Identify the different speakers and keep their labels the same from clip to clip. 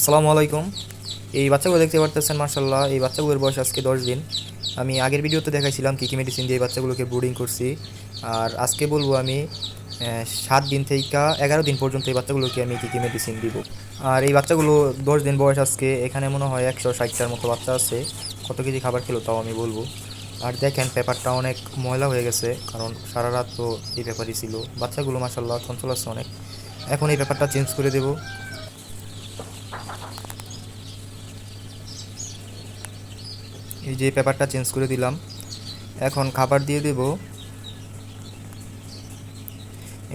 Speaker 1: আসসালামু আলাইকুম। এই বাচ্চাগুলো দেখতে পারতেছেন, মার্শাল্লাহ এই বাচ্চাগুলোর বয়স আজকে 10 দিন। আমি আগের ভিডিওতে দেখাইছিলাম কী কী মেডিসিন দিয়ে এই বাচ্চাগুলোকে ব্রুডিং করছি। আর আজকে বলবো আমি 7 দিন থেকে 11 দিন পর্যন্ত এই বাচ্চাগুলোকে আমি কী কী মেডিসিন দিব। আর এই বাচ্চাগুলো 10 দিন বয়স আজকে, এখানে মনে হয় 160টার মতো বাচ্চা আছে। কত কেজি খাবার খেলো তাও আমি বলবো। আর দেখেন পেপারটা অনেক ময়লা হয়ে গেছে, কারণ সারা রাত তো এই পেপারই ছিল। বাচ্চাগুলো মার্শাল্লাহ চঞ্চল আছে অনেক। এখন এই পেপারটা চেঞ্জ করে দেবো। এই যে পেপারটা চেঞ্জ করে দিলাম। এখন খাবার দিয়ে দেব।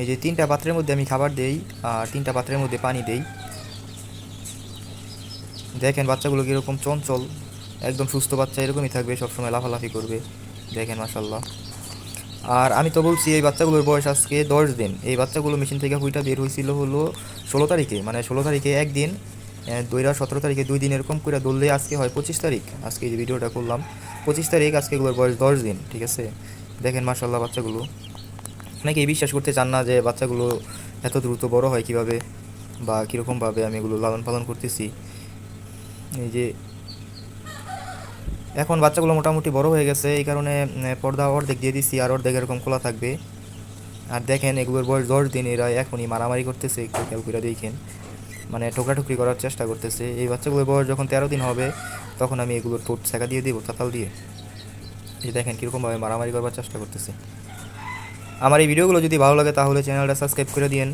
Speaker 1: এই যে 3টা পাত্রের মধ্যে আমি খাবার দেই, আর 3টা পাত্রের মধ্যে পানি দেই। দেখেন বাচ্চাগুলো কীরকম চঞ্চল, একদম সুস্থ বাচ্চা এরকমই থাকবে, সবসময় লাফালাফি করবে। দেখেন মাশাল্লাহ। আর আমি তো বলছি এই বাচ্চাগুলোর বয়স আজকে 10 দিন। এই বাচ্চাগুলো মেশিন থেকে হুইটা বের হয়েছিল হলো 16 তারিখে, মানে 16 তারিখে একদিন, 17 তারিখে 2 দিন, এরকম করে ধরলে আজকে হয় 25 তারিখ। আজকে এই যে ভিডিওটা করলাম 25 তারিখ, আজকে এগুলোর বয়স 10 দিন, ঠিক আছে। দেখেন মাশাল্লাহ বাচ্চাগুলো। অনেকেই বিশ্বাস করতে চান না যে বাচ্চাগুলো এত দ্রুত বড় হয় কিভাবে বা কীরকমভাবে আমি এগুলো লালন পালন করতেছি। এই যে এখন বাচ্চাগুলো মোটামুটি বড় হয়ে গেছে, এই কারণে পর্দা অর্ধেক দিয়ে দিচ্ছি, আর অর্ধেক এরকম খোলা থাকবে। আর দেখেন এগুলোর বয়স 10 দিন, এরা এখনই মারামারি করতেছে, একটু খেয়াল করে দেখেন, মানে ঠোকরাঠুকরি করার চেষ্টা করতেছে। এই বাচ্চাগুলোর বয়স যখন 13 দিন হবে, তখন আমি এগুলোর ঠোঁট ছেঁকা দিয়ে দেবো চাতাল দিয়ে। এই দেখেন কীরকমভাবে মারামারি করবার চেষ্টা করতেছে। আমার এই ভিডিওগুলো যদি ভালো লাগে তাহলে চ্যানেলটা সাবস্ক্রাইব করে দিন।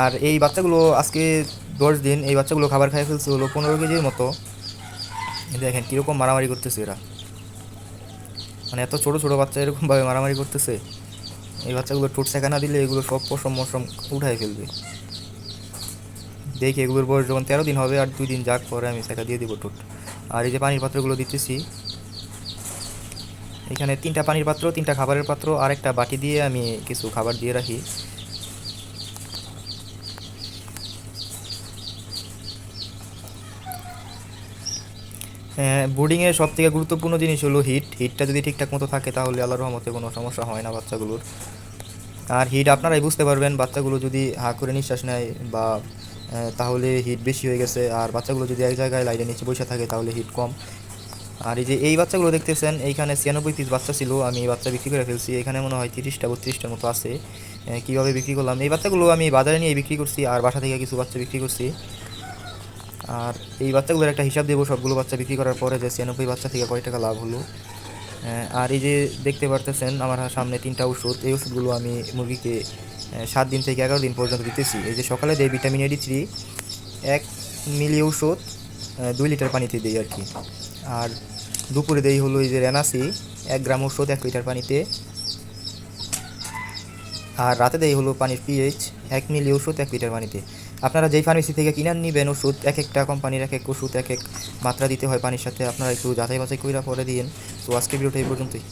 Speaker 1: আর এই বাচ্চাগুলো আজকে 10 দিন, এই বাচ্চাগুলো খাবার খাই ফেলছে হলো 15 কেজির মতো। দেখেন কীরকম মারামারি করতেছে এরা, মানে এত ছোটো ছোটো বাচ্চা এরকমভাবে মারামারি করতেছে। এই বাচ্চাগুলো ঠোঁট ছেঁকা না দিলে এগুলো সব পশম মশম উঠাই ফেলবে। দেখি এগুলোর বয়স যখন 13 দিন হবে, আর 2 দিন যাক পরে আমি ছেঁকা দিয়ে দেবো ঠোঁট। আর এই যে পানির পাত্রগুলো দিতেছি, এখানে 3টা পানির পাত্র, 3টা খাবারের পাত্র, আর একটা বাটি দিয়ে আমি কিছু খাবার দিয়ে রাখি। বোর্ডিংয়ের সব থেকে গুরুত্বপূর্ণ জিনিস হলো হিটটা যদি ঠিকঠাক মতো থাকে তাহলে আল্লাহর রহমতে কোনো সমস্যা হয় না বাচ্চাগুলোর। আর হিট আপনারাই বুঝতে পারবেন, বাচ্চাগুলো যদি হা করে নিঃশ্বাস নেয় বা তাহলে হিট বেশি হয়ে গেছে, আর বাচ্চাগুলো যদি এক জায়গায় লাইটের নিচে বসে থাকে তাহলে হিট কম। আর এই যে এই বাচ্চাগুলো দেখতেছেন, এইখানে 96 পিস বাচ্চা ছিল, আমি এই বাচ্চা বিক্রি করে ফেলছি। এখানে মনে হয় 30টা 32টার মতো আছে। কীভাবে বিক্রি করলাম, এই বাচ্চাগুলো আমি বাজারে নিয়ে বিক্রি করছি, আর বাসা থেকে কিছু বাচ্চা বিক্রি করছি। আর এই বাচ্চাগুলোর একটা হিসাব দেবো সবগুলো বাচ্চা বিক্রি করার পরে, যে 96 বাচ্চা থেকে কয় টাকা লাভ হলো। আর এই যে দেখতে পারতেছেন আমার সামনে 3টা ওষুধ, এই ওষুধগুলো আমি মুরগিকে 7 দিন থেকে 11 দিন পর্যন্ত দিতেছি। এই যে সকালে দেয় ভিটামিন AD3 1 মিলি ওষুধ, 2 লিটার পানিতে দেই আর কি। আর দুপুরে দেই হলো এই যে রেনাসি 1 গ্রাম ওষুধ 1 লিটার পানিতে। আর রাতে দেই হলো পানির পিএইচ 1 মিলি ওষুধ 1 লিটার পানিতে। আপনারা যেই ফার্মেসি থেকে কিনে নেবেন ওষুধ, এক একটা কোম্পানির এক এক ওষুধ এক এক মাত্রা দিতে হয় পানির সাথে, আপনারা একটু যাচাই বাছাই করে পরে দিন। তো আজকের ভিডিওটা এই পর্যন্তই।